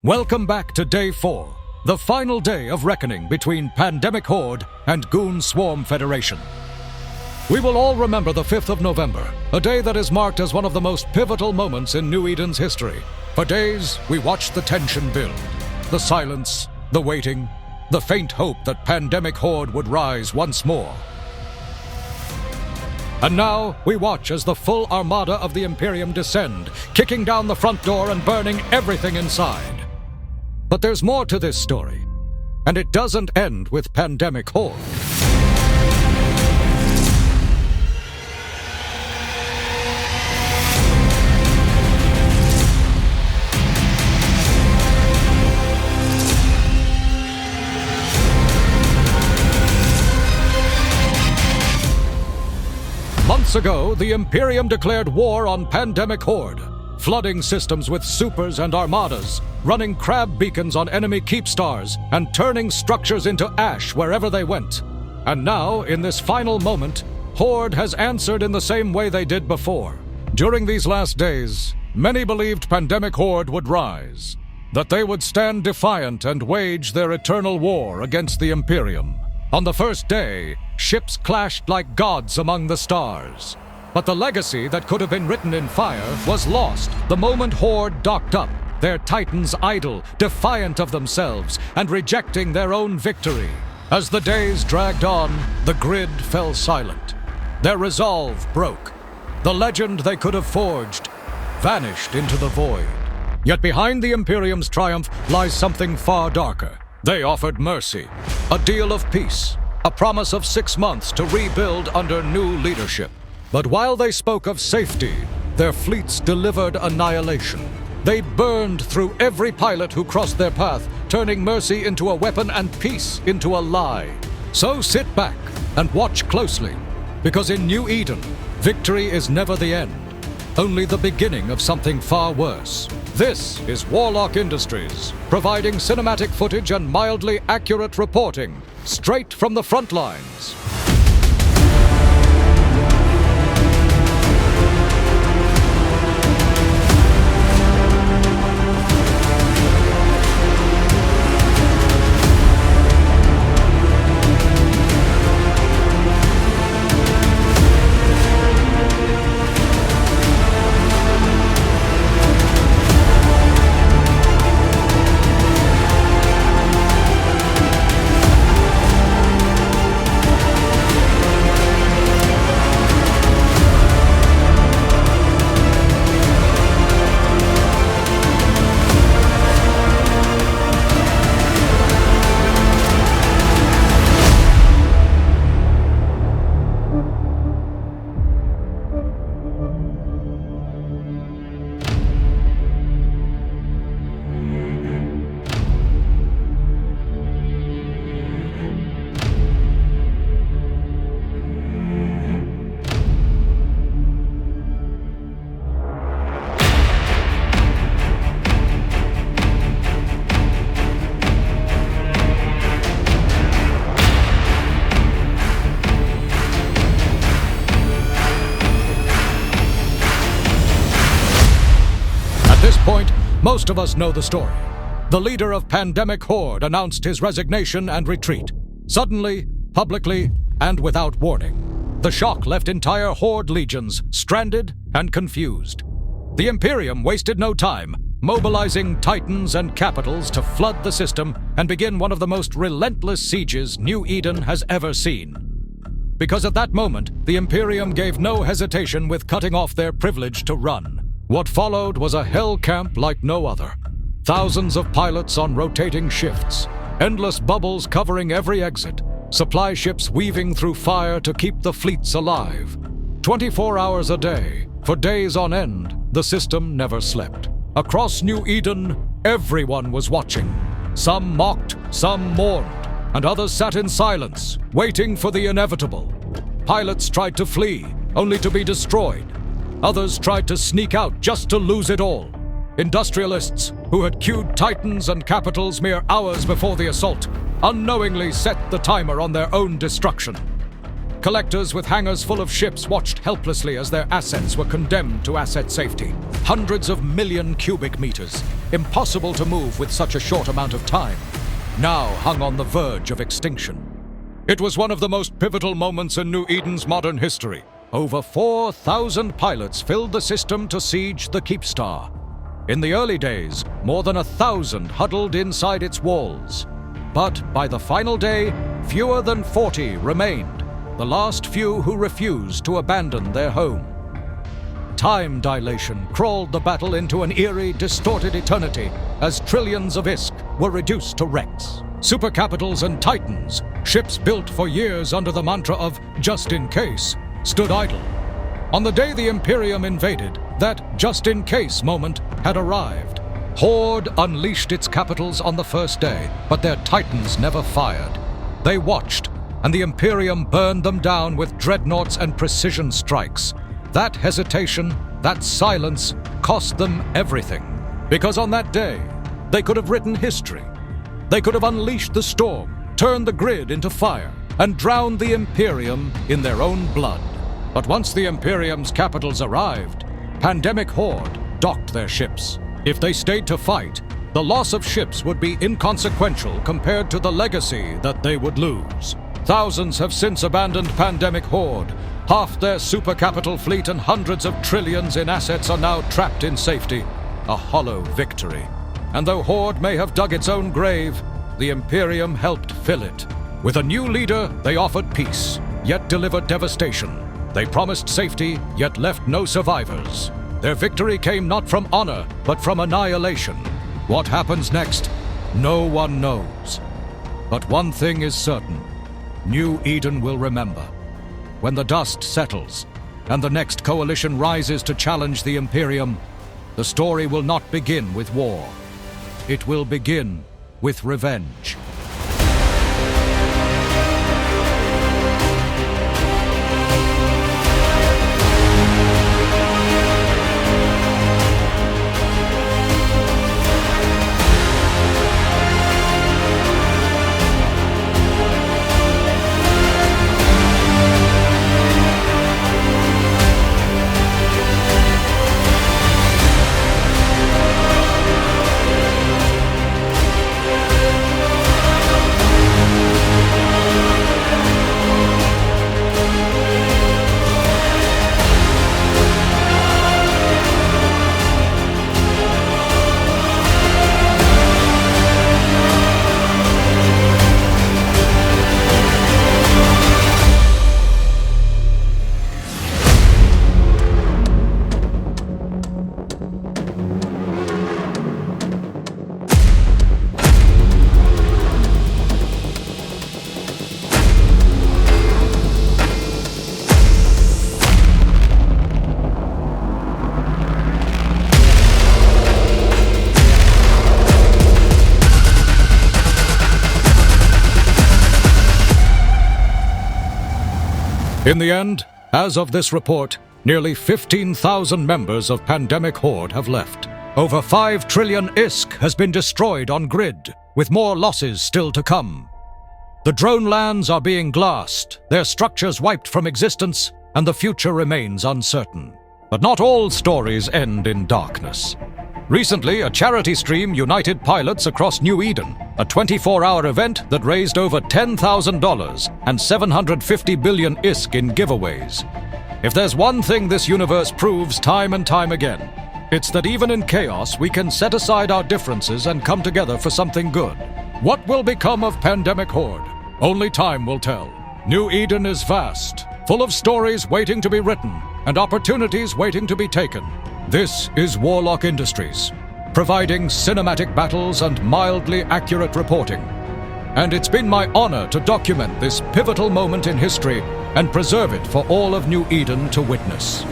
Welcome back to Day 4, the final day of reckoning between Pandemic Horde and Goon Swarm Federation. We will all remember the 5th of November, a day that is marked as one of the most pivotal moments in New Eden's history. For days, we watched the tension build, the silence, the waiting, the faint hope that Pandemic Horde would rise once more. And now, we watch as the full armada of the Imperium descend, kicking down the front door and burning everything inside. But there's more to this story, and it doesn't end with Pandemic Horde. Months ago, the Imperium declared war on Pandemic Horde, flooding systems with supers and armadas, running crab beacons on enemy keepstars, and turning structures into ash wherever they went. And now, in this final moment, Horde has answered in the same way they did before. During these last days, many believed Pandemic Horde would rise, that they would stand defiant and wage their eternal war against the Imperium. On the first day, ships clashed like gods among the stars. But the legacy that could have been written in fire was lost the moment Horde docked up, their titans idle, defiant of themselves, and rejecting their own victory. As the days dragged on, the grid fell silent. Their resolve broke. The legend they could have forged vanished into the void. Yet behind the Imperium's triumph lies something far darker. They offered mercy, a deal of peace, a promise of 6 months to rebuild under new leadership. But while they spoke of safety, their fleets delivered annihilation. They burned through every pilot who crossed their path, turning mercy into a weapon and peace into a lie. So sit back and watch closely, because in New Eden, victory is never the end, only the beginning of something far worse. This is Warlock Industries, providing cinematic footage and mildly accurate reporting, straight from the front lines. At this point, most of us know the story. The leader of Pandemic Horde announced his resignation and retreat. Suddenly, publicly, and without warning. The shock left entire Horde legions stranded and confused. The Imperium wasted no time, mobilizing titans and capitals to flood the system and begin one of the most relentless sieges New Eden has ever seen. Because at that moment, the Imperium gave no hesitation with cutting off their privilege to run. What followed was a hell camp like no other. Thousands of pilots on rotating shifts, endless bubbles covering every exit, supply ships weaving through fire to keep the fleets alive. 24 hours a day, for days on end, the system never slept. Across New Eden, everyone was watching. Some mocked, some mourned, and others sat in silence, waiting for the inevitable. Pilots tried to flee, only to be destroyed. Others tried to sneak out just to lose it all. Industrialists, who had queued titans and capitals mere hours before the assault, unknowingly set the timer on their own destruction. Collectors with hangars full of ships watched helplessly as their assets were condemned to asset safety. Hundreds of million cubic meters, impossible to move with such a short amount of time, now hung on the verge of extinction. It was one of the most pivotal moments in New Eden's modern history. Over 4,000 pilots filled the system to siege the keepstar. In the early days, more than 1,000 huddled inside its walls. But by the final day, fewer than 40 remained, the last few who refused to abandon their home. Time dilation crawled the battle into an eerie, distorted eternity as trillions of ISK were reduced to wrecks. Supercapitals and titans, ships built for years under the mantra of just in case, stood idle. On the day the Imperium invaded, that just-in-case moment had arrived. Horde unleashed its capitals on the first day, but their titans never fired. They watched, and the Imperium burned them down with dreadnoughts and precision strikes. That hesitation, that silence, cost them everything. Because on that day, they could have written history. They could have unleashed the storm, turned the grid into fire, and drowned the Imperium in their own blood. But once the Imperium's capitals arrived, Pandemic Horde docked their ships. If they stayed to fight, the loss of ships would be inconsequential compared to the legacy that they would lose. Thousands have since abandoned Pandemic Horde. Half their supercapital fleet and hundreds of trillions in assets are now trapped in safety. A hollow victory. And though Horde may have dug its own grave, the Imperium helped fill it. With a new leader, they offered peace, yet delivered devastation. They promised safety, yet left no survivors. Their victory came not from honor, but from annihilation. What happens next? No one knows. But one thing is certain. New Eden will remember. When the dust settles, and the next coalition rises to challenge the Imperium, the story will not begin with war. It will begin with revenge. In the end, as of this report, nearly 15,000 members of Pandemic Horde have left. Over 5 trillion ISK has been destroyed on grid, with more losses still to come. The drone lands are being glassed, their structures wiped from existence, and the future remains uncertain. But not all stories end in darkness. Recently, a charity stream united pilots across New Eden, a 24-hour event that raised over $10,000 and 750 billion ISK in giveaways. If there's one thing this universe proves time and time again, it's that even in chaos, we can set aside our differences and come together for something good. What will become of Pandemic Horde? Only time will tell. New Eden is vast, full of stories waiting to be written and opportunities waiting to be taken. This is Warlock Industries, providing cinematic battles and mildly accurate reporting. And it's been my honor to document this pivotal moment in history and preserve it for all of New Eden to witness.